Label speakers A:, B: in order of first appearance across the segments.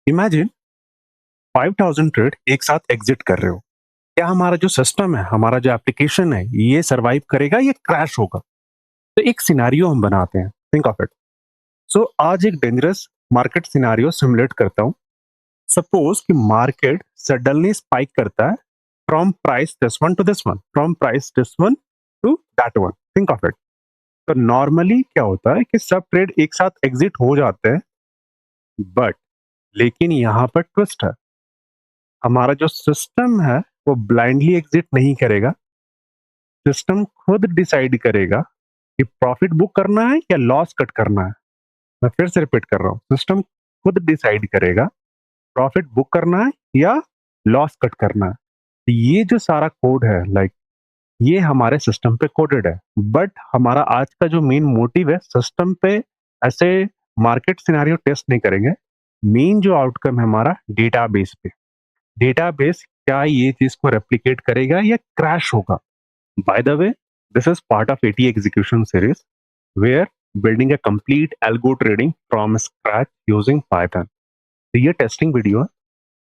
A: Imagine 5000 trade एक साथ exit कर रहे हो। क्या हमारा जो सिस्टम है, हमारा जो एप्लीकेशन है, ये सर्वाइव करेगा या क्रैश होगा? तो एक सिनेरियो हम बनाते हैं, थिंक ऑफ इट। सो आज एक डेंजरस मार्केट सिनेरियो सिमुलेट करता हूँ। सपोज कि मार्केट सडनली स्पाइक करता है from price this one two this one, from price this one two that one, think of it. तो नॉर्मली क्या होता है कि सब ट्रेड एक साथ एग्जिट हो जाते हैं, बट लेकिन यहाँ पर ट्विस्ट है। हमारा जो सिस्टम है वो ब्लाइंडली एग्जिट नहीं करेगा। सिस्टम खुद डिसाइड करेगा कि प्रॉफिट बुक करना है या लॉस कट करना है। मैं फिर से रिपीट कर रहा हूँ, सिस्टम खुद डिसाइड करेगा प्रॉफिट बुक करना है या लॉस कट करना है। तो ये जो सारा कोड है, ये हमारे सिस्टम पे कोडेड है। बट हमारा आज का जो मेन मोटिव है, सिस्टम पे ऐसे मार्केट सिनेरियो टेस्ट नहीं करेंगे। मेन जो आउटकम है हमारा, डेटाबेस पे। डेटाबेस क्या ये चीज को रेप्लिकेट करेगा या क्रैश होगा? By the way, this is part of AT execution series where building a complete algo trading from scratch using Python. तो ये टेस्टिंग वीडियो है,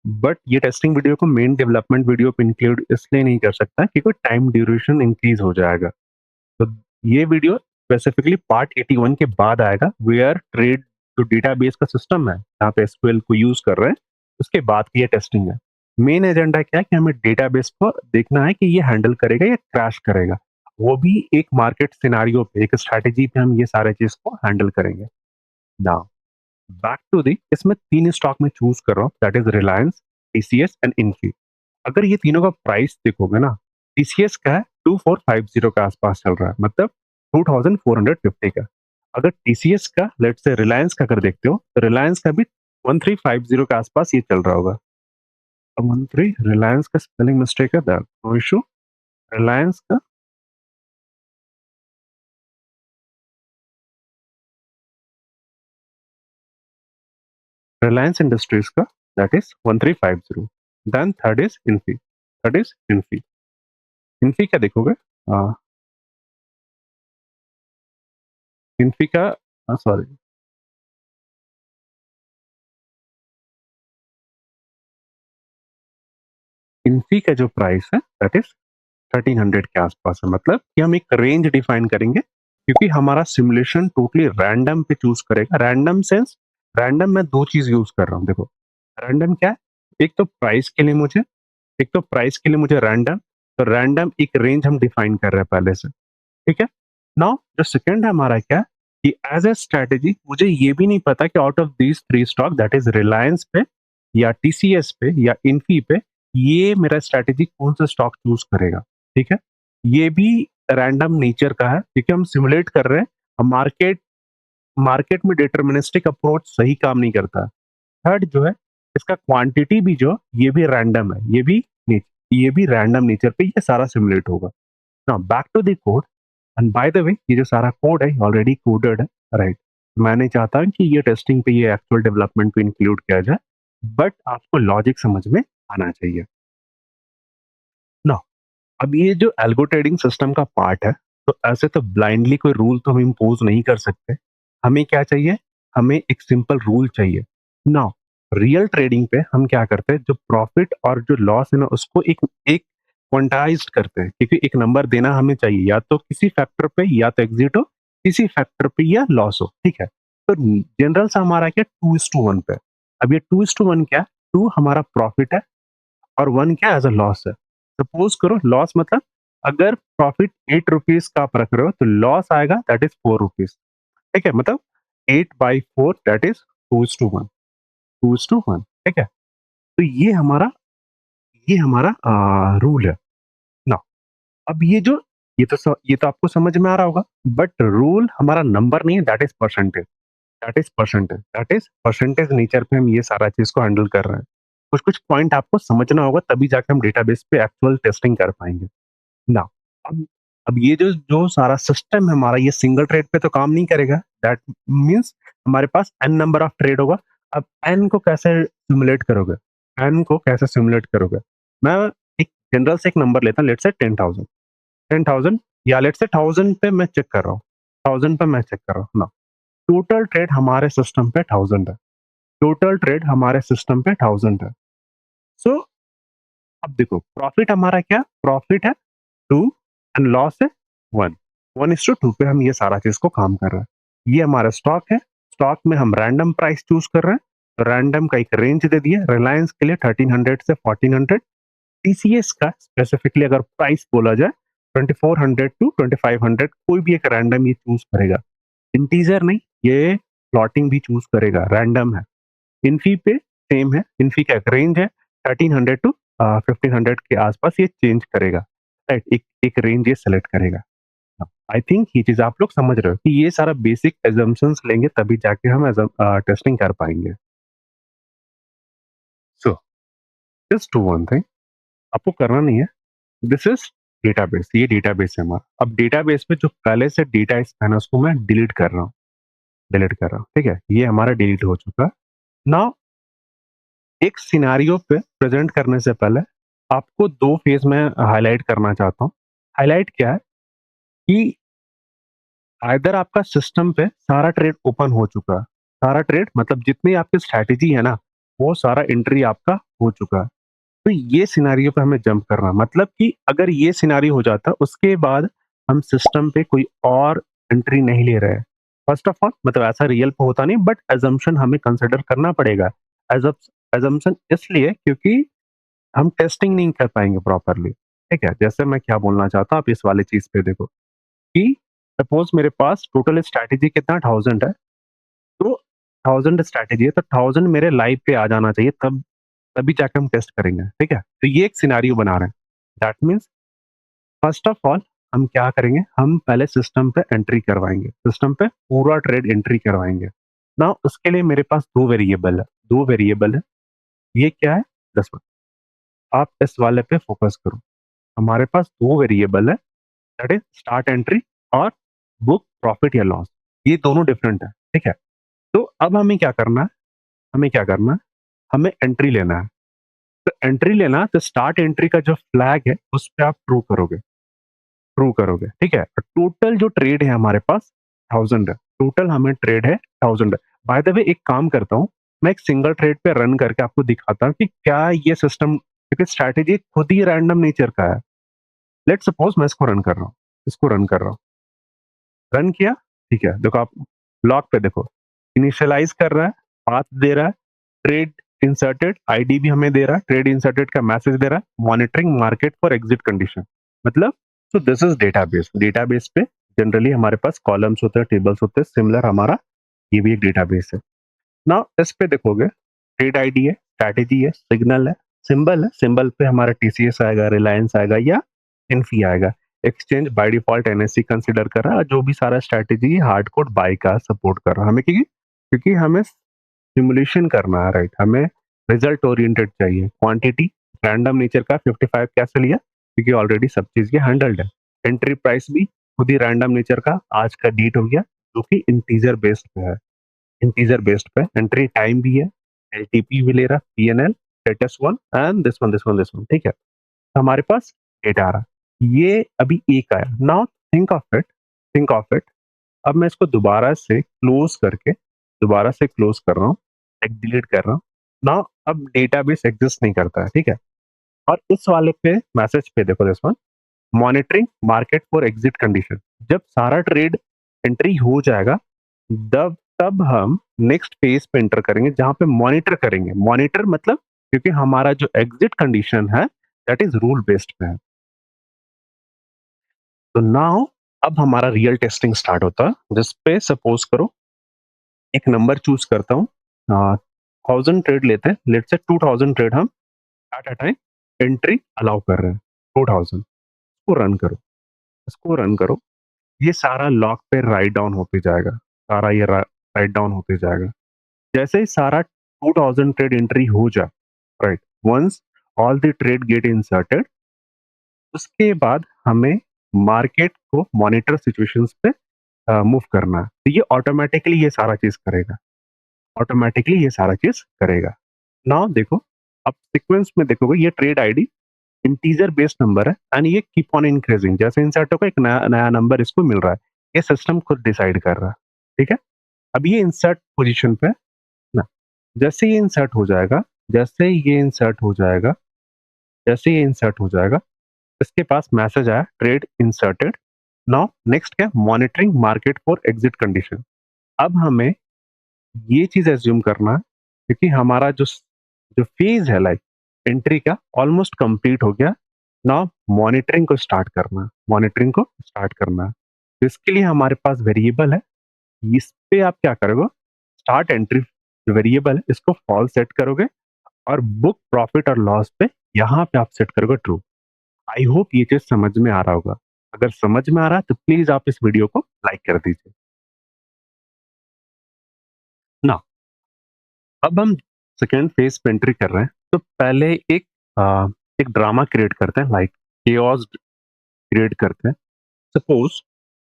A: बट ये टेस्टिंग वीडियो को मेन डेवलपमेंट वीडियो पे इंक्लूड इसलिए नहीं कर सकता क्योंकि टाइम ड्यूरेशन इंक्रीज हो जाएगा। तो ये वीडियो स्पेसिफिकली पार्ट 81 के बाद आएगा, वेयर ट्रेड जो डेटाबेस का सिस्टम है जहाँ पे एसक्यूएल को यूज कर रहे हैं, उसके बाद की ये टेस्टिंग है। मेन एजेंडा क्या है कि हमें डेटाबेस को देखना है कि ये हैंडल करेगा या क्रैश करेगा। वो भी एक मार्केट सिनारियो पे, एक स्ट्रैटेजी पे हम ये सारे चीज को हैंडल करेंगे। नाउ बैक टू दी, इसमें 3 स्टॉक में चूज कर रहा हूँ, that is Reliance, TCS and Infy. अगर ये तीनों का प्राइस देखोगे ना, टीसीएस का है 2450 के आसपास चल रहा है, मतलब 2450 का। अगर टीसीएस का, लेट्स से रिलायंस का अगर देखते हो, तो रिलायंस का भी 1350 के आसपास ये चल रहा होगा। अब 13, रिलायंस का स्पेलिंग मिस्टेक है, दैट नो इशू। रिलायंस का, रिलायंस इंडस्ट्रीज का, that is 1350। Then third is Infy, third is Infy. Infy क्या देखोगे, इन्फी का, सॉरी, इन्फी का जो प्राइस है दैट इज 1300 के आसपास है। मतलब कि हम एक रेंज डिफाइन करेंगे क्योंकि हमारा सिमुलेशन टोटली रैंडम पे चूज करेगा। रैंडम सेंस, रैंडम में दो चीज यूज कर रहा हूँ, देखो। रैंडम क्या है? एक तो प्राइस के लिए मुझे, एक तो प्राइस के लिए मुझे रैंडम। तो रैंडम एक रेंज हम डिफाइन कर रहे हैं पहले से, ठीक है। नाउ जो सेकंड है हमारा क्या है कि एज ए स्ट्रेटेजी मुझे ये भी नहीं पता कि out of these 3 stock, that is Reliance पे या टीसीएस पे या इन्फी पे, ये मेरा स्ट्रेटेजी कौन सा स्टॉक चूज करेगा, ठीक है। ये भी रैंडम नेचर का है क्योंकि हम सिमुलेट कर रहे हैं। मार्केट मार्केट में डिटर्मिनिस्टिक अप्रोच सही काम नहीं करता। थर्ड जो है, इसका क्वांटिटी भी जो, ये भी रैंडम है, ये भी रैंडम नेचर पे ये सारा सिमुलेट होगा। Now back to the code. And by the way, ये जो सारा कोड है ऑलरेडी कोडेड है, राइट। मैं नहीं चाहता कि ये टेस्टिंग पे, ये एक्चुअल डेवलपमेंट पे इंक्लूड किया जाए, बट आपको लॉजिक समझ में आना चाहिए ना। अब ये जो एल्गो ट्रेडिंग सिस्टम का पार्ट है, तो ऐसे तो ब्लाइंडली कोई रूल तो हम इम्पोज नहीं कर सकते। हमें क्या चाहिए? हमें एक सिंपल रूल चाहिए। नाउ रियल ट्रेडिंग पे हम क्या करते हैं, जो प्रॉफिट और जो लॉस है ना, उसको एक एक क्वांटाइज्ड करते हैं क्योंकि एक नंबर देना हमें चाहिए, या तो किसी फैक्टर पे या तो एग्जिट हो, किसी फैक्टर पे या लॉस हो, ठीक है। तो जनरल सा हमारा क्या, 2:1 पे। अब ये 2:1 क्या, 2 हमारा प्रॉफिट है और 1 क्या एज अ लॉस है। सपोज करो लॉस मतलब, अगर प्रॉफिट 8 रुपीज का आप रख रहे हो तो लॉस आएगा दैट इज 4 रुपीज, ठीक है। मतलब 8/4 दैट इज 2:1, 2:1, ठीक है। तो ये हमारा रूल है ना। अब ये तो आपको समझ में आ रहा होगा, बट रूल हमारा नंबर नहीं है, that is percentage, that is percentage nature पे हम ये सारा चीज को हैंडल कर रहे हैं। कुछ कुछ पॉइंट आपको समझना होगा, तभी जाके हम डेटाबेस पे एक्चुअल टेस्टिंग कर पाएंगे ना। अब अब ये जो जो सारा सिस्टम है हमारा, ये सिंगल ट्रेड पे तो काम नहीं करेगा। दैट मीन्स हमारे पास एन नंबर ऑफ ट्रेड होगा। अब एन को कैसे सिमुलेट करोगे? एन को कैसे सिमुलेट करोगे? मैं एक जनरल से एक नंबर लेता हूँ, लेट्स से 10,000, 10,000, या लेट्स से 1000 पे मैं चेक कर रहा हूँ, 1000 पे मैं चेक कर रहा हूँ ना। टोटल ट्रेड हमारे सिस्टम पे 1000 है। टोटल ट्रेड हमारे सिस्टम पे 1000 है। सो अब देखो प्रॉफिट हमारा क्या, प्रॉफिट है 2 एंड लॉस है 1, 1:2 पे हम ये सारा चीज को काम कर रहे हैं। ये हमारा स्टॉक है, स्टॉक में हम रैंडम प्राइस चूज कर रहे हैं, तो रैंडम का एक रेंज दे दिया रिलायंस के लिए 1300 से 1400, टीसीएस का स्पेसिफिकली अगर प्राइस बोला जाए 2400 टू 2500, कोई भी एक रैंडम ये चूज करेगा, इंटीजर नहीं, ये प्लॉटिंग भी चूज करेगा, रैंडम है। इन्फी पे सेम है, इन्फी का एक रेंज है 1300 टू 1500 के आसपास ये चेंज करेगा, राइट, एक एक रेंज ये सेलेक्ट करेगा। आई थिंक ये चीज आप लोग समझ रहे हो कि ये सारा बेसिक एजम्पशंस लेंगे तभी जाके हम टेस्टिंग कर पाएंगे। So just do one thing, आपको करना नहीं है, दिस इज डेटाबेस, ये डेटाबेस है हमारा। अब डेटाबेस में जो पहले से डेटा है ना उसको मैं डिलीट कर रहा हूँ, डिलीट कर रहा हूँ, ठीक है, ये हमारा डिलीट हो चुका है। नाउ एक सिनेरियो पे प्रेजेंट करने से पहले आपको दो फेज में हाईलाइट करना चाहता हूँ। हाईलाइट क्या है कि आइदर आपका सिस्टम पे सारा ट्रेड ओपन हो चुका है, सारा ट्रेड मतलब जितनी आपकी स्ट्रैटेजी है ना वो सारा एंट्री आपका हो चुका है, तो ये सिनेरियो पे हमें जंप करना है। मतलब कि अगर ये सिनेरियो हो जाता उसके बाद हम सिस्टम पे कोई और एंट्री नहीं ले रहे हैं। फर्स्ट ऑफ ऑल मतलब ऐसा रियल पे होता नहीं, बट एजम्पशन हमें कंसिडर करना पड़ेगा। एजम्पशन इसलिए क्योंकि हम टेस्टिंग नहीं कर पाएंगे प्रॉपरली, ठीक है। जैसे मैं क्या बोलना चाहता हूँ, आप इस वाले चीज पे देखो कि सपोज मेरे पास टोटल स्ट्रैटेजी कितना 1000 है, तो 1000 स्ट्रैटेजी है, तो 1000 मेरे लाइव पे आ जाना चाहिए, तब तभी जाके हम टेस्ट करेंगे, ठीक है। तो ये एक सिनेरियो बना रहे हैं, that means first of all हम क्या करेंगे, हम पहले सिस्टम पे एंट्री करवाएंगे, सिस्टम पे पूरा ट्रेड एंट्री करवाएंगे ना। उसके लिए मेरे पास दो वेरिएबल है, दो वेरिएबल है। ये क्या है, दस मिनट, आप इस वाले पे फोकस करो। हमारे पास दो वेरिएबल है, दैट इज स्टार्ट एंट्री और बुक प्रॉफिट या लॉस, ये दोनों डिफरेंट है, ठीक है। तो अब हमें क्या करना है, हमें क्या करना है, हमें एंट्री लेना है। तो एंट्री लेना, तो स्टार्ट एंट्री का जो फ्लैग है उस पे आप ट्रू करोगे, ट्रू करोगे, ठीक है। टोटल जो ट्रेड है हमारे पास 1000 है, टोटल हमें ट्रेड है 1000 है। बाय द वे एक काम करता हूँ, मैं एक सिंगल ट्रेड पे रन करके आपको दिखाता हूँ कि क्या ये सिस्टम, क्योंकि स्ट्रैटेजी खुद ही रैंडम नेचर का है। लेट सपोज मैं इसको रन कर रहा हूँ, इसको रन कर रहा हूँ, रन किया, ठीक है। देखो आप लॉग पे देखो, इनिशियलाइज कर रहा है, पाथ दे रहा है, ट्रेड इंसर्टेड आईडी भी हमें दे रहा है, ट्रेड इंसर्टेड का मैसेज दे रहा है, monitoring market for exit condition. मतलब तो दिस इज डेटाबेस, डेटाबेस पे जनरली हमारे पास कॉलम्स होते हैं, टेबल्स होते हैं, सिमिलर हमारा ये भी एक डेटाबेस है ना। इस पे देखोगे ट्रेड आईडी है, स्ट्रैटेजी है, सिग्नल है, सिंबल है, सिंबल पे हमारा टीसीएस आएगा, रिलायंस आएगा या इन्फी आएगा। Exchange by default NSC consider कर रहा है, जो भी सारा स्ट्रैटेजी हार्ड कोड बाय का सपोर्ट कर रहा है हमें, क्योंकि क्योंकि हमें सिमुलेशन करना है, राइट, हमें रिजल्ट ओरिएंटेड चाहिए। क्वांटिटी रैंडम नेचर का 55 कैसे लिया, क्योंकि ऑलरेडी सब चीज ये हैंडल्ड है। एंट्री प्राइस भी खुद ही रैंडम नेचर का, आज का डेट हो गया, जो कि इंटीजर बेस्ड पे है, इंटीजर बेस्ड पे एंट्री टाइम भी है, एलटीपी भी ले रहा, PNL, status one and this one, this one, this one, ठीक है। तो हमारे पास डेटा आ रहा, ये अभी एक आया। Now think of it, think of it, अब मैं इसको दोबारा से क्लोज करके, दोबारा से क्लोज कर रहा हूँ, एक डिलीट कर रहा हूँ ना। अब डेटाबेस एग्जिस्ट नहीं करता है, ठीक है। और इस वाले पे मैसेज पे देखो, this one, monitoring market for exit condition. जब सारा ट्रेड एंट्री हो जाएगा, तब तब हम नेक्स्ट फेज पे एंटर करेंगे, जहां पे मॉनिटर करेंगे। मॉनिटर मतलब क्योंकि हमारा जो एग्जिट कंडीशन है दैट इज रूल बेस्ड पे है। तो नाउ अब हमारा रियल टेस्टिंग स्टार्ट होता है, जिस पे सपोज करो एक नंबर चूज करता हूँ, 1000 ट्रेड लेते हैं, लेट से 2000 ट्रेड हम at a time entry allow कर रहे हैं, 2000। इसको रन करो, इसको रन करो, ये सारा लॉग पे राइट डाउन होते जाएगा, सारा ये राइट डाउन होते जाएगा। जैसे ही सारा 2000 ट्रेड एंट्री हो जाए, right, once all the trade get inserted, उसके बाद हमें मार्केट को मॉनिटर सिचुएशंस पे मूव करना है। तो ये ऑटोमेटिकली ये सारा चीज करेगा, ऑटोमेटिकली ये सारा चीज करेगा। नाउ देखो, अब सीक्वेंस में देखोगे ये trade ID integer based number है एंड ये कीप ऑन इंक्रीजिंग, जैसे इंसर्ट होगा एक नया नया नंबर इसको मिल रहा है, ये सिस्टम खुद डिसाइड कर रहा है, ठीक है। अब ये इंसर्ट पोजीशन पे है ना, जैसे ये इंसर्ट हो जाएगा, जैसे ये इंसर्ट हो जाएगा, जैसे ये इंसर्ट हो जाएगा, इसके पास मैसेज आया ट्रेड इंसर्टेड। नाउ नेक्स्ट क्या, monitoring market for exit condition. अब हमें ये चीज एज्यूम करना है क्योंकि हमारा जो फेज है लाइक एंट्री का ऑलमोस्ट कंप्लीट हो गया। नाउ मॉनिटरिंग को स्टार्ट करना है, मॉनिटरिंग को स्टार्ट करना है। तो इसके लिए हमारे पास वेरिएबल है, इस पे आप क्या करोगे, स्टार्ट एंट्री जो वेरिएबल है इसको फॉल्स सेट करोगे और बुक प्रॉफिट और लॉस पे यहाँ पे आप सेट करोगे ट्रू। आई होप ये चीज समझ में आ रहा होगा। अगर समझ में आ रहा है तो प्लीज आप इस वीडियो को लाइक कर दीजिए ना। अब हम सेकेंड फेज पे एंट्री कर रहे हैं, तो पहले एक ड्रामा क्रिएट करते हैं, लाइक केओस क्रिएट करते हैं। सपोज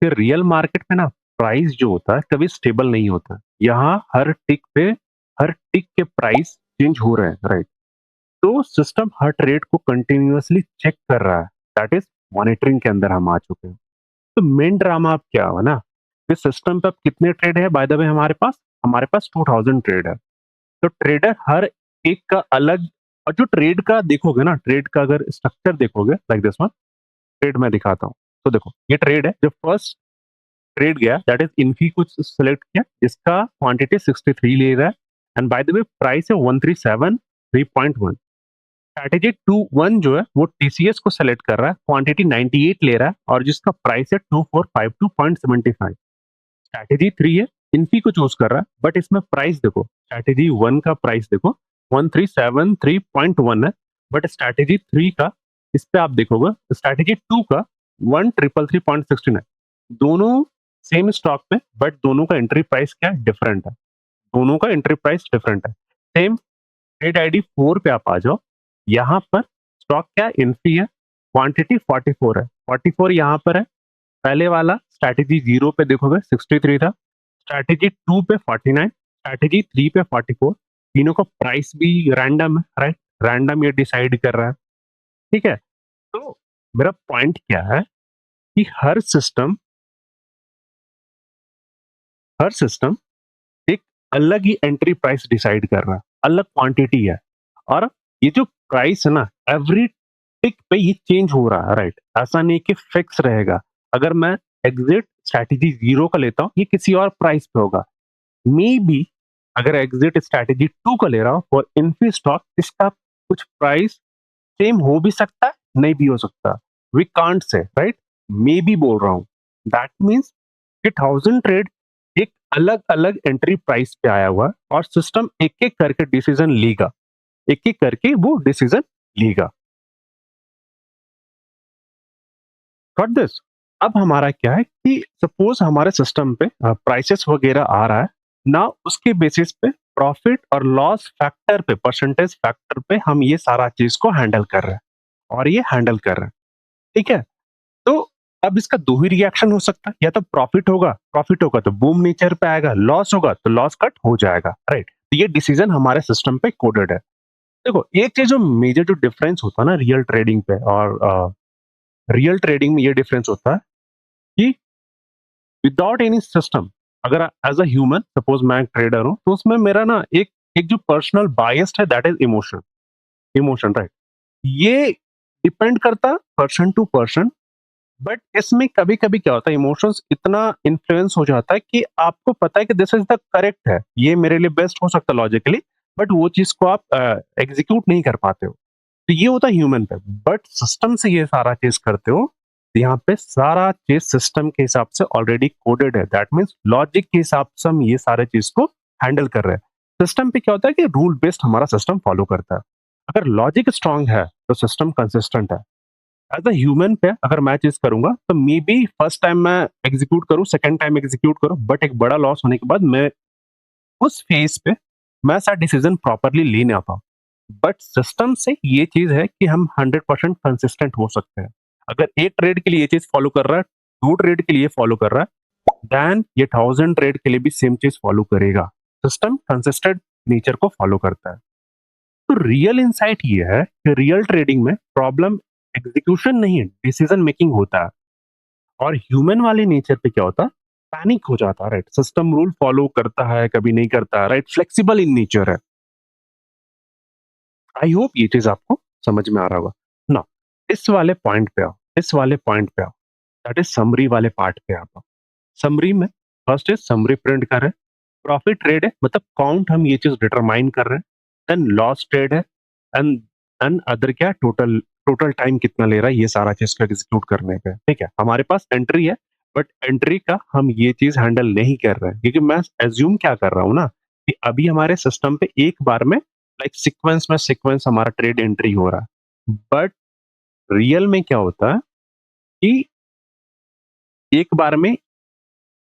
A: फिर रियल मार्केट में ना प्राइस जो होता है कभी स्टेबल नहीं होता, यहाँ हर टिक के प्राइस चेंज हो रहे हैं, राइट। तो सिस्टम हर ट्रेड को कंटिन्यूअसली चेक कर रहा है, दैट इज मॉनिटरिंग के अंदर हम आ चुके हैं। तो मेन ड्रामा अब क्या हुआ ना, इस सिस्टम पे अब कितने ट्रेड है बाय द वे, हमारे पास 2000 ट्रेड है। तो ट्रेडर हर एक का अलग, और जो ट्रेड का देखोगे ना, ट्रेड का अगर स्ट्रक्चर देखोगे लाइक दिस वन, ट्रेड मैं दिखाता हूँ। तो देखो ये ट्रेड है, जो फर्स्ट ट्रेड गया दैट इज इन्फी कुछ सेलेक्ट किया, जिसका क्वांटिटी 63 ले रहा है and by the way price है 1373.1। स्ट्रैटेजी 2 1 जो है वो टीसीएस को सेलेक्ट कर रहा है, क्वांटिटी 98 ले रहा है और जिसका प्राइस है 2452.75। स्ट्रैटेजी 3 है, इन्फी को चूज कर रहा है, बट इसमें प्राइस देखो, स्ट्रैटेजी 1 का प्राइस देखो 1373.1 है, बट स्ट्रैटेजी 3 का, इस पे आप देखोगे स्ट्रैटेजी 2 का 1333.69। दोनों सेम स्टॉक में, बट दोनों का एंट्री प्राइस क्या डिफरेंट है, दोनों का एंट्री प्राइस डिफरेंट है। सेम ट्रेड आईडी 4 पे आप आ जाओ, यहाँ पर स्टॉक क्या इन्फी है, क्वांटिटी 44 है, 44 यहाँ पर है। पहले वाला स्ट्रैटेजी 0 पे देखोगे 63 था, स्ट्रैटेजी 2 पे 49, स्ट्रैटेजी 3 पे 44। तीनों का प्राइस भी रैंडम है, राइट, रैंडम ये डिसाइड कर रहा है, ठीक है। तो मेरा पॉइंट क्या है कि हर सिस्टम एक अलग ही एंट्री प्राइस डिसाइड कर रहा है, अलग क्वांटिटी है, और ये जो प्राइस है ना एवरी टिक पे ये चेंज हो रहा है, राइट। ऐसा नहीं कि फिक्स रहेगा। अगर मैं एग्जिट स्ट्रैटेजी 0 का लेता हूँ, ये किसी और प्राइस पे होगा, मे बी अगर एग्जिट स्ट्रैटेजी 2 का ले रहा हूँ फॉर इन्फी स्टॉक, इसका कुछ प्राइस सेम हो भी सकता है, नहीं भी हो सकता, we can't say, right. Maybe बोल रहा हूँ, दैट मीन्स कि 1000 ट्रेड एक अलग अलग एंट्री प्राइस पे आया हुआ है और सिस्टम एक एक करके डिसीजन लेगा, एक एक करके वो डिसीजन लेगा। Got this. अब हमारा क्या है कि सपोज हमारे सिस्टम पे प्राइसेस वगैरह आ रहा है ना, उसके बेसिस पे प्रॉफिट और लॉस फैक्टर पे, परसेंटेज फैक्टर पे हम ये सारा चीज को हैंडल कर रहे हैं, और ये हैंडल कर रहे हैं, ठीक है। तो अब इसका दो ही रिएक्शन हो सकता है, या तो प्रॉफिट होगा तो बूम नेचर पे आएगा, लॉस होगा तो लॉस कट हो जाएगा, राइट। तो ये डिसीजन हमारे सिस्टम पे कोडेड है। देखो एक चीज जो मेजर जो डिफरेंस होता है ना रियल ट्रेडिंग पे और रियल ट्रेडिंग में, ये डिफरेंस होता है कि विदाउट एनी सिस्टम, अगर एज अ ह्यूमन सपोज मैं ट्रेडर हूं, तो उसमें मेरा ना एक एक जो पर्सनल बायस्ड है that is emotion, emotion, right. ये डिपेंड करता पर्सन टू पर्सन, बट इसमें कभी कभी क्या होता है, इमोशंस इतना इन्फ्लुएंस हो जाता है कि आपको पता है कि दिस इज द करेक्ट है, ये मेरे लिए बेस्ट हो सकता है लॉजिकली, बट वो चीज को आप एग्जीक्यूट नहीं कर पाते हो। तो ये होता है ह्यूमन पे, बट सिस्टम से ये सारा चीज करते हो, तो यहाँ पे सारा चीज सिस्टम के हिसाब से ऑलरेडी कोडेड है, दैट मीन्स लॉजिक के हिसाब से हम ये सारे चीज को हैंडल कर रहे हैं। सिस्टम पे क्या होता है कि रूल बेस्ड हमारा सिस्टम फॉलो करता है। अगर लॉजिक स्ट्रांग है तो सिस्टम कंसिस्टेंट है। एज अ ह्यूमन पे अगर मैं चीज करूंगा तो मे बी फर्स्ट टाइम मैं एग्जीक्यूट करूं, सेकंड टाइम एग्जीक्यूट करूं, बट एक बड़ा लॉस होने के बाद मैं उस फेज पे मैं सारा डिसीजन प्रॉपरली ले ना पाऊं। बट सिस्टम से ये चीज है कि हम 100% कंसिस्टेंट हो सकते हैं। अगर एक ट्रेड के लिए ये चीज फॉलो कर रहा है, दो ट्रेड के लिए फॉलो कर रहा है, देन ये 1000 ट्रेड के लिए भी सेम चीज फॉलो करेगा। सिस्टम कंसिस्टेंट नेचर को फॉलो करता है। तो रियल इंसाइट ये है कि रियल ट्रेडिंग में प्रॉब्लम एग्जीक्यूशन नहीं है, डिसीजन मेकिंग होता है। और ह्यूमन वाले नेचर पे क्या होता है, पैनिक हो जाता है, राइट। सिस्टम रूल फॉलो करता है, कभी नहीं करता, राइट, फ्लेक्सिबल इन नेचर है। आई होप ये चीज़ आपको समझ में आ रहा होगा। नाउ इस वाले पॉइंट पे आओ, इस वाले पॉइंट पे आओ, दैट इज़ समरी वाले पार्ट पे आप आओ। समरी में फर्स्ट इज़ समरी प्रिंट कर रहे हैं, प्रॉफिट ट्रेड है मतलब काउंट हम ये चीज़ डिटरमाइन कर रहे हैं, देन लॉस ट्रेड है एंड एंड अदर क्या टोटल टोटल टाइम कितना ले रहा है ये सारा चीज़ को एग्जीक्यूट करने पे, ठीक है? हमारे पास एंट्री है, बट एंट्री का हम ये चीज़ हैंडल नहीं कर रहे हैं क्योंकि मैं एज़्यूम क्या कर रहा हूँ ना कि अभी हमारे सिस्टम पे एक बार में लाइक सीक्वेंस हमारा ट्रेड एंट्री हो रहा है। बट रियल में क्या होता है कि एक बार में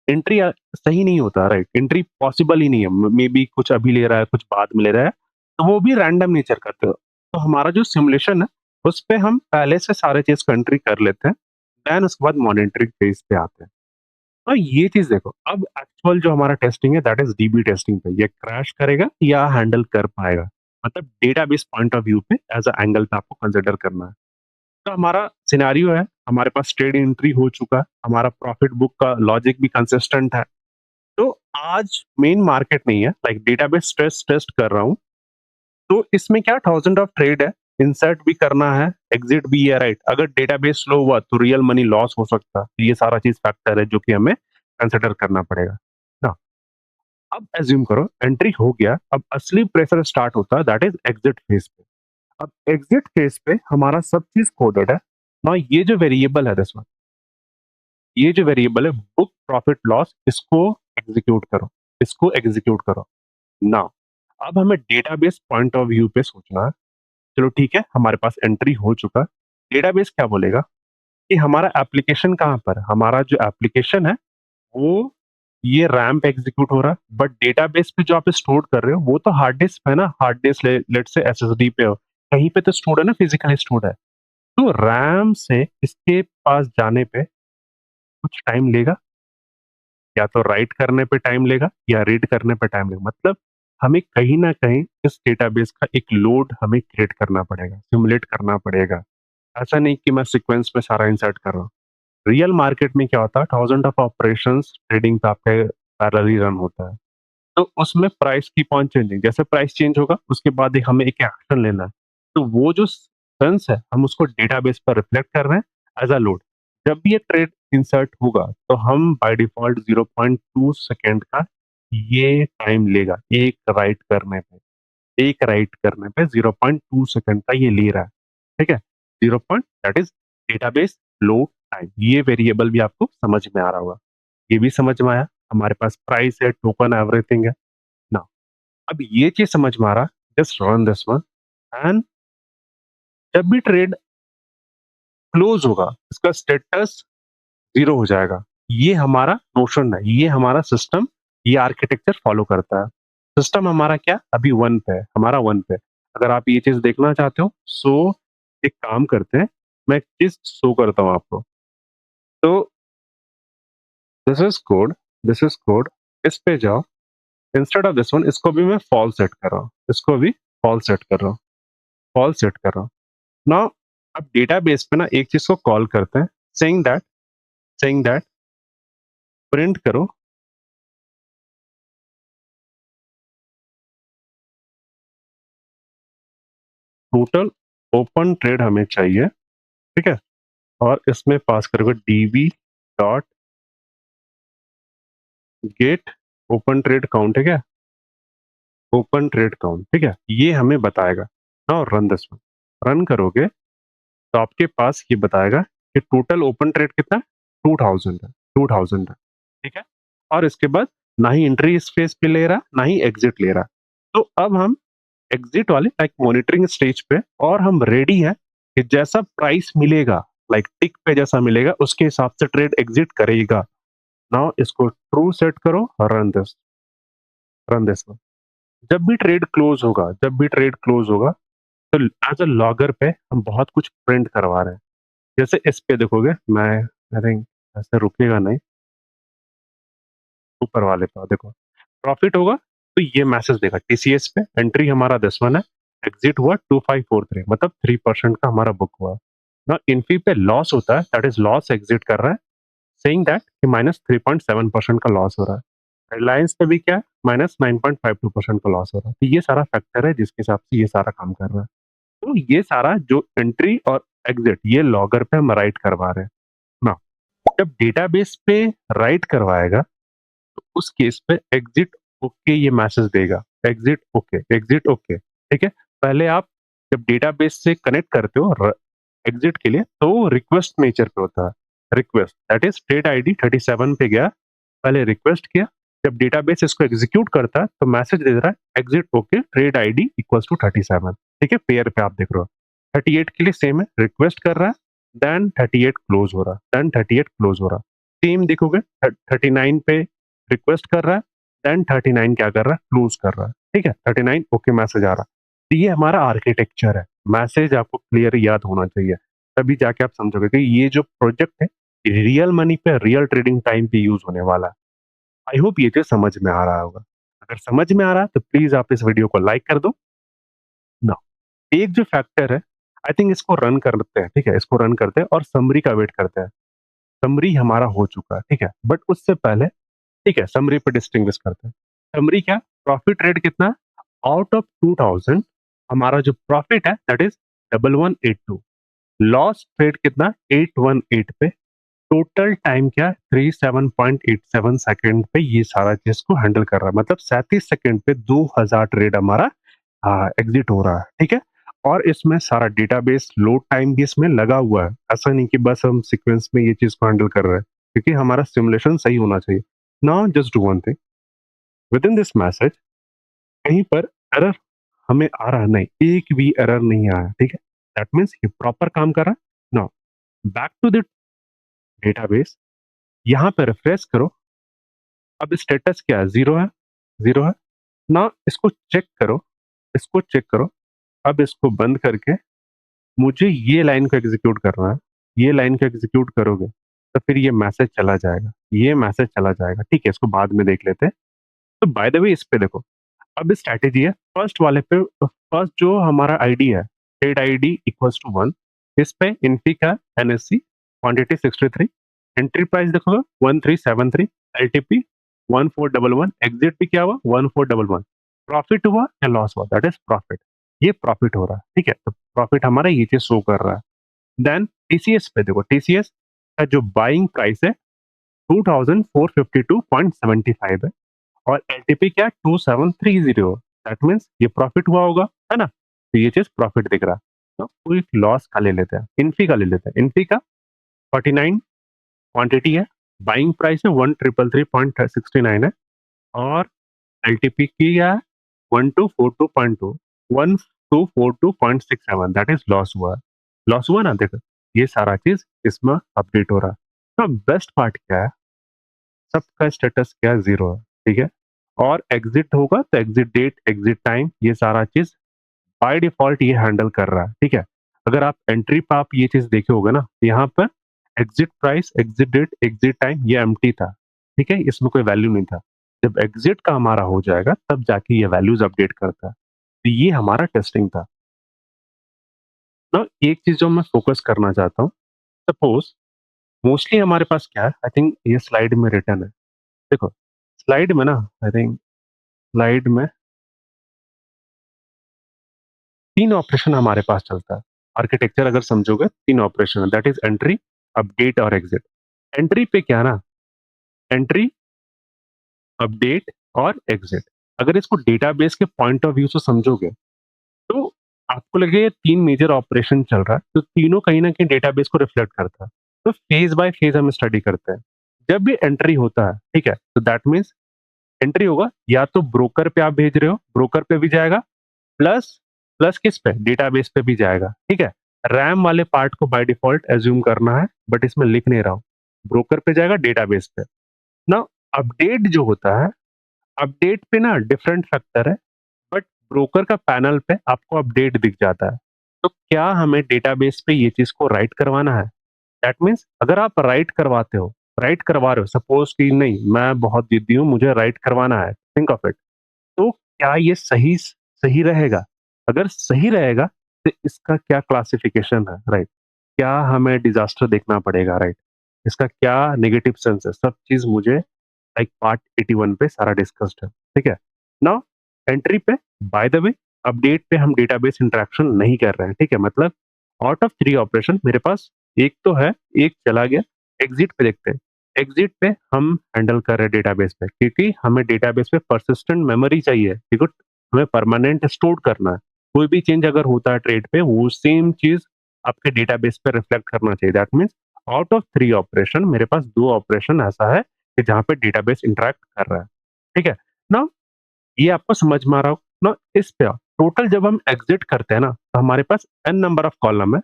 A: एंट्री सही नहीं होता, राइट? एंट्री पॉसिबल ही नहीं है। मे बी कुछ अभी ले रहा है, कुछ बाद में ले रहा है, तो वो भी रैंडम नेचर का। तो हमारा जो सिमुलेशन है, उसपे हम पहले से सारे चीज़ को एंट्री कर लेते हैं, देन उसके बाद मॉनिटरिंग फेज़ पे आते हैं। तो ये चीज़ देखो, अब एक्चुअल जो हमारा टेस्टिंग है दैट इज़ डीबी टेस्टिंग पे। ये क्रैश करेगा या हैंडल कर पाएगा? मतलब डेटाबेस पॉइंट ऑफ व्यू पे एज़ अ एंगल पे आपको कंसिडर करना है। तो हमारा सिनेरियो है, हमारे पास ट्रेड एंट्री हो चुका है, हमारा प्रॉफिट बुक का लॉजिक भी कंसिस्टेंट है। तो आज मेन मार्केट नहीं है, लाइक डेटाबेस स्ट्रेस टेस्ट कर रहा हूँ, तो इसमें क्या थाउज़ेंड ऑफ ट्रेड है, इंसर्ट भी करना है, एग्जिट भी है, राइट? अगर डेटाबेस स्लो हुआ तो रियल मनी लॉस हो सकता है। ये सारा चीज़ फैक्टर है जो कि हमें कंसिडर करना पड़ेगा। ना, अब एज़्यूम करो एंट्री हो गया, अब असली प्रेशर स्टार्ट होता है दैट इज़ एग्जिट फेज़ पे। अब एग्जिट फेज़ पे हमारा सब चीज़ कोडेड है। ना ये जो वेरिएबल है दिस वन, ये जो वेरिएबल है बुक प्रॉफिट लॉस, इसको एग्जीक्यूट करो, इसको एग्जीक्यूट करो। नाउ अब हमें डेटाबेस पॉइंट ऑफ व्यू पे सोचना है। चलो ठीक है, हमारे पास एंट्री हो चुका। डेटाबेस क्या बोलेगा कि हमारा एप्लीकेशन कहाँ पर है? हमारा जो एप्लीकेशन है वो ये रैम पे एग्जीक्यूट हो रहा है, बट डेटाबेस पे जो आप स्टोर कर रहे हो वो तो हार्ड डिस्क पे है ना, hard disk let's say SSD पे हो, कहीं पे तो स्टोर्ड है ना, फिजिकली स्टोर्ड है। तो रैम से इसके पास जाने पे कुछ टाइम लेगा, या तो राइट करने पे टाइम लेगा या रीड करने पे टाइम लेगा। मतलब हमें कहीं न कहीं इस डेटाबेस का एक लोड हमें क्रिएट करना पड़ेगा, सिमुलेट करना पड़ेगा। ऐसा नहीं कि मैं सीक्वेंस में सारा इंसर्ट कर रहा हूँ। रियल मार्केट में क्या होता है, थाउज़ेंड ऑफ ऑपरेशंस ट्रेडिंग पे आपके पैरेलली रन होता है। तो उसमें प्राइस कीप ऑन चेंजिंग, जैसे प्राइस चेंज होगा उसके बाद एक हमें एक एक्शन लेना है। तो वो जो सेंस है हम उसको डेटाबेस पर रिफ्लेक्ट कर रहे हैं एज अ लोड। जब भी ये ट्रेड इंसर्ट होगा तो हम बाय डिफॉल्ट 0.2 सेकेंड का ये टाइम लेगा, एक राइट करने पे 0.2 सेकेंड का ये ले रहा है, ठीक है? 0 point that is database load time. ये वेरिएबल भी आपको समझ में आ रहा होगा। ये भी समझ में आया, हमारे पास प्राइस है, टोकन एवरीथिंग है ना। अब ये चीज समझ में आ रहा, just run this one and जब भी ट्रेड क्लोज होगा इसका स्टेटस जीरो हो जाएगा। ये हमारा नोशन है, ये हमारा सिस्टम, ये आर्किटेक्चर फॉलो करता है। सिस्टम हमारा क्या अभी वन पे है, हमारा वन पे। अगर आप ये चीज देखना चाहते हो सो एक काम करते हैं, मैं एक चीज शो करता हूँ आपको। तो this is code, this is code, इस पे जाओ। इंस्टेड ऑफ दिस वन इसको भी मैं फॉल सेट कर रहा हूँ, इसको भी फॉल सेट कर रहा हूँ, फॉल सेट कर रहा हूँ। नाउ अब डेटाबेस पे ना एक चीज को कॉल करते हैं, सेइंग दैट प्रिंट करो टोटल ओपन ट्रेड हमें चाहिए, ठीक है? और इसमें पास करोगे dB dot gate open trade count, है क्या? ओपन ट्रेड काउंट, ठीक है? ये हमें बताएगा। Now run this one, run करोगे तो आपके पास ये बताएगा कि टोटल ओपन ट्रेड कितना, 2000 है, 2000 है, ठीक है? और इसके बाद ना ही एंट्री इस फेस पे ले रहा, ना ही एग्जिट ले रहा। तो अब हम एग्जिट वाले लाइक मॉनिटरिंग स्टेज पे, और हम रेडी हैं कि जैसा प्राइस मिलेगा, लाइक टिक पे जैसा मिलेगा उसके हिसाब से ट्रेड एग्जिट करेगा। नाउ इसको ट्रू सेट करो, रन दिस वन। जब भी ट्रेड क्लोज होगा, जब भी ट्रेड क्लोज होगा तो एज अ लॉगर पे हम बहुत कुछ प्रिंट करवा रहे हैं। जैसे इस पे देखोगे, मैं आई थिंक ऐसे रुकेगा नहीं, ऊपर वाले पे देखो, प्रॉफिट होगा तो ये मैसेज देगा टीसीएस पे एंट्री हमारा 10 है, एग्जिट हुआ 2543, मतलब 3% का हमारा बुक हुआ ना। इन्फी पे लॉस होता है, दैट इज लॉस एग्जिट कर रहा है, सेइंग दैट कि -3.7% का लॉस हो रहा है। रिलायंस पे भी क्या है, -9.52% का लॉस हो रहा है। तो ये सारा फैक्टर है जिसके हिसाब से ये सारा काम कर रहा है। तो ये सारा जो एंट्री और एग्जिट ये लॉगर पे हम राइट करवा रहे हैं ना। जब डेटाबेस पे राइट करवाएगा तो उस केस पे एग्जिट ओके ये मैसेज देगा, एग्जिट ओके, ठीक है। पहले आप जब डेटाबेस से कनेक्ट करते हो एग्जिट के लिए तो रिक्वेस्ट नेचर पे होता है। Request that is trade ID 37 पे गया, पहले रिक्वेस्ट किया, जब डेटाबेस इसको एग्जीक्यूट करता है तो मैसेज दे रहा है exit okay trade ID equals to 37, ठीक है। पेयर पे आप देख रहे हो 38 के लिए सेम है, रिक्वेस्ट कर रहा है, देन 38 क्लोज हो रहा है, देन 38 क्लोज हो रहा है। सेम देखोगे 39 पे रिक्वेस्ट कर रहा है, देन 39 क्या कर रहा है, क्लोज कर रहा है, ठीक है। 39 ओके मैसेज आ रहा है। तो ये हमारा आर्किटेक्चर है। मैसेज आपको क्लियर याद होना चाहिए, तभी जाके आप समझोगे कि ये जो प्रोजेक्ट है रियल मनी पे रियल ट्रेडिंग टाइम पे यूज होने वाला है। आई होप ये चीज समझ में आ रहा होगा। अगर समझ में आ रहा है तो प्लीज आप इस वीडियो को लाइक कर दो ना। एक जो फैक्टर है, आई थिंक इसको रन करते हैं, ठीक है, इसको रन करते हैं और समरी का वेट करते हैं। समरी हमारा हो चुका है, ठीक है, बट उससे पहले ठीक है समरी पे डिस्टिंग्विश करते हैं। समरी क्या, प्रॉफिट रेट कितना, आउट ऑफ 2000 हमारा जो प्रॉफिट है दैट इज 1182, लॉस रेट कितना 818 पे, टोटल टाइम क्या 37.87 सेकंड पे ये सारा चीज को हैंडल कर रहा है, मतलब 37 सेकंड पे 2000 ट्रेड हमारा एग्जिट हो रहा है, ठीक है। और इसमें सारा डेटाबेस लोड टाइम भी इसमें लगा हुआ है, ऐसा नहीं कि बस हम सीक्वेंस में ये चीज को हैंडल कर रहे हैं, क्योंकि हमारा सिमुलेशन सही होना चाहिए। Now just do one thing, with in this message कहीं पर एरर हमें आ रहा नहीं, एक भी एरर नहीं आया, ठीक है। दैट मीन्स ये प्रॉपर काम कर रहा है। Now back to the database, यहाँ पे रिफ्रेश करो, अब स्टेटस क्या है, जीरो है, जीरो है ना। इसको चेक करो, इसको चेक करो। अब इसको बंद करके मुझे ये लाइन को एग्जीक्यूट करना है, ये लाइन को एग्जीक्यूट करोगे तो फिर ये मैसेज चला जाएगा, ये मैसेज चला जाएगा, ठीक है। इसको बाद में देख लेते हैं। तो बाय द वे इस पे देखो, अब स्ट्रैटेजी है फर्स्ट वाले पे, फर्स्ट जो हमारा आईडी है ट्रेड आईडी इक्वल्स टू 1, इस पे इन्फी का एनएससी क्वांटिटी 63, एंट्री प्राइस देखोगे 1373, एलटीपी 1411, एग्जिट भी क्या हुआ 1411, प्रॉफिट हुआ या लॉस हुआ, दैट इज प्रॉफिट, ये प्रॉफिट हो रहा है, ठीक है। तो प्रॉफिट हमारा ये चीज शो कर रहा है। देन टीसीएस पे देखो, टीसीएस का जो बाइंग प्राइस है 2452.75 है, और एलटीपी क्या 2730, दैट मीन्स ये प्रॉफिट हुआ होगा, है ना। तो ये चीज प्रॉफिट दिख रहा है। तो कोई लॉस का ले लेते हैं, इन्फी का ले लेते हैं। इन्फी का 49 क्वांटिटी है, बाइंग प्राइस है 1333.69 है, और एलटीपी की क्या है 1242.2, 1242.67, दैट इज लॉस हुआ है। लॉस हुआ ना, देखो ये सारा चीज इसमें अपडेट हो रहा है। तो बेस्ट पार्ट क्या है, सबका स्टेटस क्या है, जीरो है, ठीक है। और एग्जिट होगा तो एग्जिट डेट, एग्जिट टाइम, ये सारा चीज बाय डिफॉल्ट ये हैंडल कर रहा है, ठीक है। अगर आप एंट्री पे आप ये चीज देखे होगे ना, यहाँ पर exit price, exit date, exit time ये एम्प्टी था, ठीक है, इसमें कोई वैल्यू नहीं था। जब एग्जिट का हमारा हो जाएगा तब जाके ये वैल्यूज अपडेट करता है। तो ये हमारा टेस्टिंग था ना। एक चीज जो मैं फोकस करना चाहता हूँ, सपोज मोस्टली हमारे पास क्या है, आई थिंक ये स्लाइड में रिटर्न है, देखो स्लाइड में ना, आई थिंक स्लाइड में 3 ऑपरेशन हमारे पास चलता है। आर्किटेक्चर अगर समझोगे 3 ऑपरेशन है, दैट इज एंट्री, अपडेट और एग्जिट। एंट्री पे क्या ना, एंट्री, अपडेट और एग्जिट। अगर इसको डेटाबेस के पॉइंट ऑफ व्यू से समझोगे तो आपको लगेगा 3 मेजर ऑपरेशन चल रहा है, तो तीनों कहीं ना कहीं डेटाबेस को रिफ्लेक्ट करता है। तो फेज बाय फेज हम स्टडी करते हैं। जब भी एंट्री होता है, ठीक है, तो दैट मीन्स एंट्री होगा या तो ब्रोकर पे आप भेज रहे हो, ब्रोकर पे भी जाएगा, प्लस प्लस किस पे, डेटाबेस पे भी जाएगा, ठीक है। रैम वाले पार्ट को बाय डिफॉल्ट एज्यूम करना है, बट इसमें लिख नहीं रहा हूं, ब्रोकर पे जाएगा, डेटाबेस पे ना। अपडेट जो होता है, अपडेट पे ना डिफरेंट फैक्टर है, बट ब्रोकर का पैनल पे आपको अपडेट दिख जाता है। तो क्या हमें डेटाबेस पे ये चीज को राइट करवाना है, दैट मीन्स अगर आप राइट करवाते हो, राइट करवा रहे हो, सपोज कि नहीं मैं बहुत जिद्दी हूँ मुझे राइट करवाना है, थिंक ऑफ इट, तो क्या ये सही सही रहेगा? अगर सही रहेगा तो इसका क्या क्लासिफिकेशन है, राइट? क्या हमें डिजास्टर देखना पड़ेगा, राइट? इसका क्या नेगेटिव सेंस है, सब चीज मुझे लाइक पार्ट 81 पे सारा डिस्कस्ड है, ठीक है। नाउ एंट्री पे बाय द वे अपडेट पे हम डेटाबेस इंटरैक्शन नहीं कर रहे हैं, ठीक है? मतलब आउट ऑफ 3 ऑपरेशन मेरे पास 1 तो है, 1 चला गया। एग्ज़िट पे देखते हैं। एग्ज़िट पे हम हैंडल कर रहे हैं डेटाबेस पे, क्योंकि हमें डेटाबेस पे पर्सिस्टेंट मेमोरी चाहिए, ठीक है? हमें परमानेंट स्टोर करना है। कोई भी चेंज अगर होता है ट्रेड पे, वो सेम चीज़ आपके डेटाबेस पे रिफ्लेक्ट करना चाहिए। That means out of 3 operation मेरे पास 2 ऑपरेशन ऐसा है कि जहाँ पे डेटाबेस इंटरैक्ट कर रहा है, ठीक है? नाउ ये आपको समझ में आ रहा हो ना? इस पे टोटल जब हम एग्ज़िट करते हैं ना, तो हमारे पास एन नंबर ऑफ कॉलम है।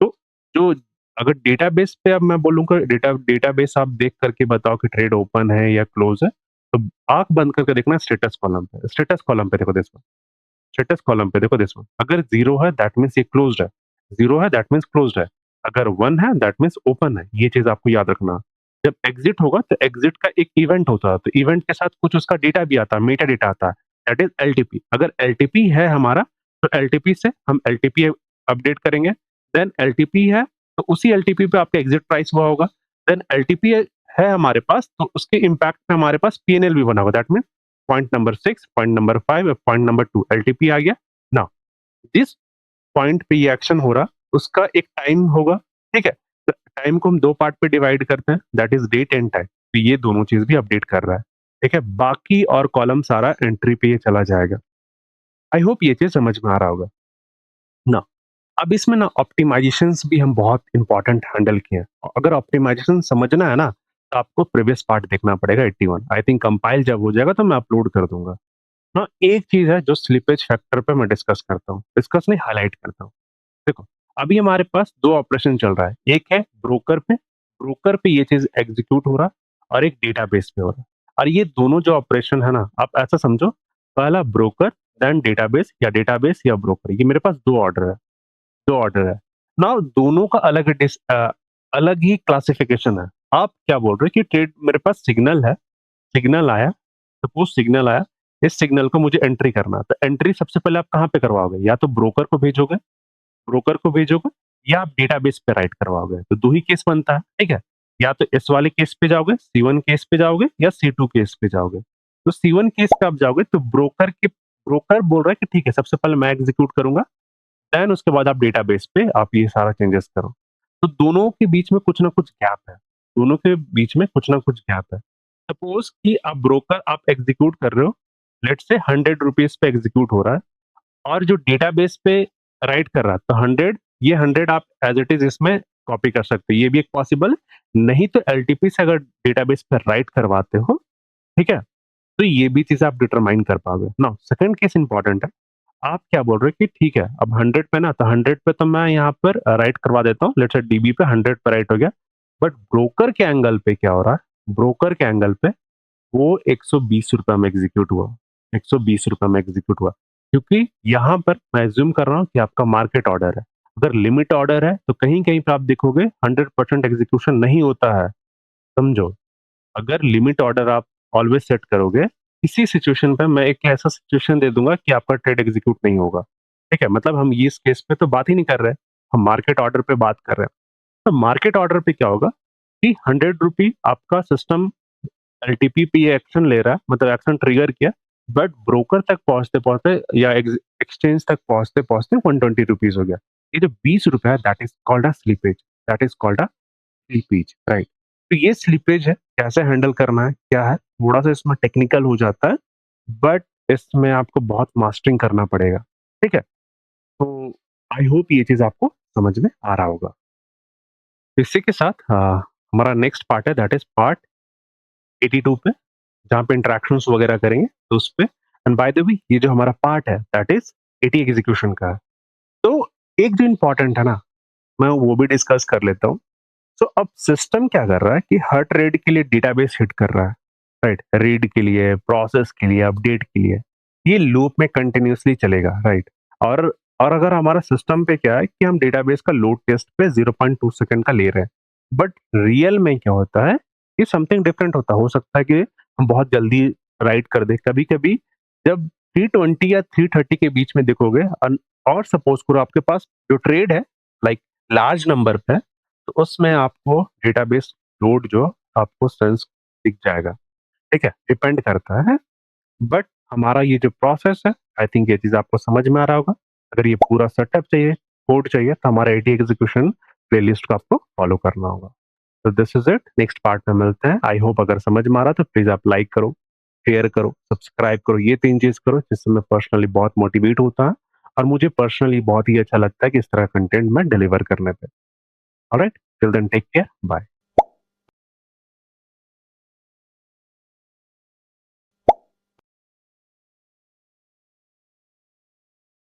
A: तो जो अगर डेटाबेस पे अब मैं बोलूँगा डेटाबेस आप देख करके बताओ कि ट्रेड ओपन है या क्लोज़ है, तो आँख बंद करके देखना स्टेटस कॉलम पे। स्टेटस कॉलम पे देखो दिस वन, स्टेटस कॉलम पे देखो दिस वन। अगर 0 है दैट मीन्स ये क्लोज़्ड है, 0 है दैट मीन्स क्लोज़्ड है। अगर 1 है दैट मीन्स ओपन है। ये चीज़ आपको याद रखना। जब एग्ज़िट होगा तो एग्ज़िट का एक इवेंट होता है, तो इवेंट के साथ कुछ उसका डेटा भी आता है, मेटा डेटा आता है, दैट इज़ एलटीपी। अगर एलटीपी है हमारा, तो एलटीपी से हम एलटीपी अपडेट करेंगे। देन एलटीपी है, तो उसी एलटीपी पे आपका एग्ज़िट प्राइस हुआ होगा। देन एलटीपी है हमारे पास, तो उसके इम्पैक्ट पे हमारे पास पीएनएल भी बना होगा। That means point number 6, point number 5 point number 2 LTP आ गया। नाउ जिस पॉइंट पे ये एक्शन हो रहा, उसका एक टाइम होगा, ठीक है? तो टाइम को हम 2 पार्ट पे डिवाइड करते हैं, that is date and time. तो ये दोनों चीज़ भी अपडेट कर रहा है, ठीक है? बाकी और कॉलम सारा एंट्री पे ये चला जाएगा। आई होप ये चीज़ समझ में आ रहा होगा। ना अब इसमें ना ऑप्टिमाइज़ेशंस भी हम बहुत इम्पोर्टेंट हैंडल किए हैं। अगर ऑप्टिमाइज़ेशन समझना है ना, तो आपको प्रीवियस पार्ट देखना पड़ेगा 81। आई थिंक कंपाइल जब हो जाएगा तो मैं अपलोड कर दूँगा। हाँ, एक चीज़ है जो स्लिपेज फैक्टर पे मैं डिस्कस करता हूँ। डिस्कस नहीं, हाइलाइट करता हूँ। देखो, अभी हमारे पास 2 ऑपरेशन चल रहा है। एक है ब्रोकर पे ये चीज़ एग्ज़ीक्यूट हो रहा है, और एक डेटाबेस पे हो रहा है। और ये दोनों जो ऑपरेशन है ना, आप ऐसा समझो, पहला ब्रोकर, देन डेटाबेस या ब्रोकर। ये मेरे पास 2 ऑर्डर है। नाउ दोनों का अलग ही क्लासिफिकेशन है। आप क्या बोल रहे हो कि ट्रेड मेरे पास सिग्नल आया, सपोज़ सिग्नल आया, इस सिग्नल को मुझे एंट्री करना है। तो एंट्री सबसे पहले आप कहाँ पे करवाओगे? या तो ब्रोकर को भेजोगे, या आप डेटाबेस पे राइट करवाओगे। तो 2 ही केस बनता है, ठीक है? या तो इस वाले केस पे जाओगे, C1 केस पे जाओगे, या C2 केस पे जाओगे। तो C1 केस पे आप जाओगे तो ब्रोकर बोल रहा है कि ठीक है, सबसे पहले मैं एग्ज़ीक्यूट करूँगा, देन उसके बाद आप डेटाबेस पे आप ये सारा चेंजेस करो। तो दोनों के बीच में कुछ ना कुछ गैप है। दोनों के बीच में कुछ ना कुछ गैप है। सपोज़ कि आप एग्ज़ीक्यूट कर रहे हो, लेट्स से ₹100 पे एग्ज़ीक्यूट हो रहा है, और जो डेटाबेस पे राइट कर रहा है, तो 100, ये 100 आप एज़ इट इज़ इसमें कॉपी कर सकते हो। ये भी एक पॉसिबल, नहीं तो एलटीपी से अगर डेटाबेस पे राइट करवाते हो, ठीक है? तो ये भी चीज़ आप डिटरमाइन कर पाओगे। नाउ सेकंड केस इम्पोर्टेंट है। आप क्या बोल रहे हो कि ठीक है, अब 100 पे ना, तो 100 पे तो मैं यहाँ पर राइट करवा देता हूँ, लेट्स से डीबी पे 100 पे राइट हो गया। बट ब्रोकर के एंगल पे क्या हो रहा है? ब्रोकर के एंगल पे वो ₹120 में एग्ज़ीक्यूट हुआ, ₹120 में एग्ज़ीक्यूट हुआ। क्योंकि यहाँ पर मैं अज़्यूम कर रहा हूँ कि आपका मार्केट ऑर्डर है। अगर लिमिट ऑर्डर है, तो कहीं-कहीं पे आप देखोगे 100% एग्ज़ीक्यूशन नहीं होता है, समझो। अगर लिमिट ऑर्डर आप ऑलवेज़ सेट करोगे, इसी सिचुएशन पे मैं एक ऐसा सिचुएशन दे दूँगा कि आपका ट्रेड एग्ज़ीक्यूट नहीं होगा। ठीक है? मतलब हम ये इस केस पे तो बात ही नहीं कर रहे हैं, हम मार्केट ऑर्डर पे बात कर रहे हैं। तो मार्केट ऑर्डर पे क्या होगा कि ₹100 आपका सिस्टम एलटीपी पे ये एक्शन ले रहा है, मतलब एक्शन ट्रिगर किया, बट ब्रोकर तक पहुँचते-पहुँचते या एक्सचेंज तक पहुँचते-पहुँचते ₹120 हो गया। ये जो ₹20 है, that is called a slippage, that is called a slippage, right? तो ये स्लीपेज है, कैसे हैंडल करना है, क्या है, थोड़ा-सा इसमें टेक्निकल हो जाता है, बट इसमें आपको बहुत मास्टरिंग करना पड़ेगा, ठीक है? तो आई होप ये चीज़ आपको समझ में आ रहा होगा। इसी के साथ हमारा नेक्स्ट पार्ट है, दैट इज़ पार्ट 82 पे, जहाँ पे इंटरैक्शंस वगैरह करेंगे, तो उस पे। एंड बाय द वे, ये जो हमारा पार्ट है, दैट इज़ 80 एग्ज़ीक्यूशन का है। तो एक जो इम्पोर्टेंट है ना, मैं वो भी डिस्कस कर लेता हूँ। सो अब सिस्टम क्या कर रहा है कि हर ट्रेड के लिए डेटाबेस हिट कर रहा है, राइट? रीड के लिए, प्रोसेस के लिए, अपडेट के लिए। ये लूप में कंटिन्यूअसली चलेगा, राइट? और अगर हमारा सिस्टम पे क्या है कि हम डेटाबेस का लोड टेस्ट पे 0.2 सेकंड का ले रहे हैं। बट रियल में क्या होता है, ये समथिंग डिफरेंट होता है। हो सकता है कि हम बहुत जल्दी राइट कर दें। कभी-कभी जब 320 या 330 के बीच में देखोगे, और सपोज करो आपके पास जो ट्रेड है, लाइक लार्ज नंबर पे है, तो उसमें आपको डेटाबेस लोड जो आपको सेंस दिख जाएगा, ठीक है? डिपेंड करता है, बट हमारा ये जो प्रोसेस है, आई थिंक ये चीज़ आपको समझ में आ रहा होगा। अगर ये पूरा सेटअप चाहिए, कोड चाहिए तो हमारा एटी एग्जीक्यूशन प्लेलिस्ट को आपको फॉलो करना होगा। तो this is it, next part में मिलते हैं। आई होप अगर समझ में आ रहा तो प्लीज़ आप लाइक करो, शेयर करो, सब्सक्राइब करो, ये 3 चीज़ करो जिससे मैं पर्सनली बहुत मोटिवेट होता है और मुझे पर्सनली बहुत ही अच्छा लगता है कि इस तरह कंटेंट मैं डिलीवर करने पे। Alright, till then take care, bye.